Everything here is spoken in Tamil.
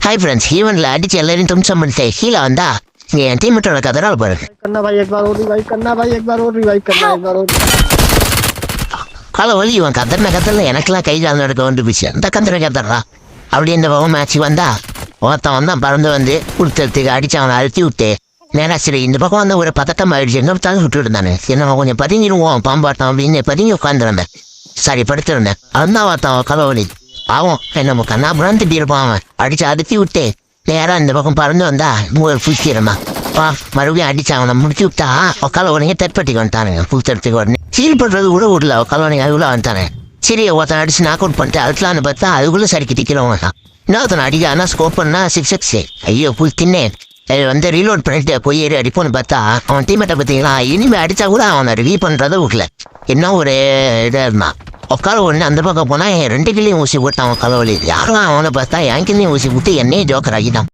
हाय फ्रेंड्स ஈவன்ல அடிச்சு எல்லாரையும் தும்சம் பண்ணிட்டு கீழே வந்தா நீ என் டீம்மேட்டோட கதறால் பாரு. करना भाई एक बार और रिवाइव करना भाई एक बार और रिवाइव करना एक बार और காலை வலி இவன் கதறல எனக்கெல்லாம் கை கால் நடக்க வந்து போச்சு. அந்த கதறா அப்படி இந்த பக்கம் மேட்ச் வந்தா ஒருத்தன் வந்தான் பறந்து வந்து கொடுத்ததுக்கு அடிச்சு அவனை அழுத்தி விட்டு நேரா சரி இந்த பக்கம் வந்து ஒரு பதட்டம் ஆயிடுச்சு. என்ன தாங்க விட்டு இருந்தானே என்ன கொஞ்சம் பதுங்கிடுவோம் பாம்பாட்டம் அப்படின்னு பதுங்கி உட்காந்துருந்தேன். சரி படுத்திருந்தேன். அவன்தான் ஒருத்தன் கலவலி அவன் என்ன கண்ணா புறந்துட்டு இருப்பான். அவன் அடிச்சு அழுத்தி விட்டு நேரா இந்த பக்கம் பறந்து வந்தா மூணு புடிச்சிடுமா மறுபடியும் அடிச்சு அவனை முடிச்சு விட்டா கலவனையே தற்பட்டிக்கு வந்துட்டானுங்க. புத்தடத்துக்கு உடனே சீல் பண்றது கூட விடல கலவனை அதுக்குள்ள வந்துட்டானே. சரி ஒருத்தன் அடிச்சு நாக் அவுட் பண்ணிட்டு அழுத்தலான்னு பார்த்தா அதுக்குள்ள சரிக்கு திக்கிறவங்க தான். இன்னொருத்தனை அடிக்க ஆனால் ஸ்கோப் பண்ணா 6x. ஐயோ புல் தின்னேன். வந்து ரீலோட் பண்ணிட்டு போய் ஏறி அடிப்போன்னு பார்த்தா அவன் டீமேட்டை பார்த்தீங்களா இனிமே அடிச்சா கூட அவனை ரிலீவ் பண்றதை விடல. என்ன ஒரு இதாக இருந்தான் உட்கார ஒன்று அந்த பக்கம் போனால் 2 கிளியும் ஊசி போட்டான் அவன் கலவலி. யாரும் அவனை பார்த்தா என் கிளியும் ஊசி போட்டு என்னையே ஜோக்கர் ஆகிட்டான்.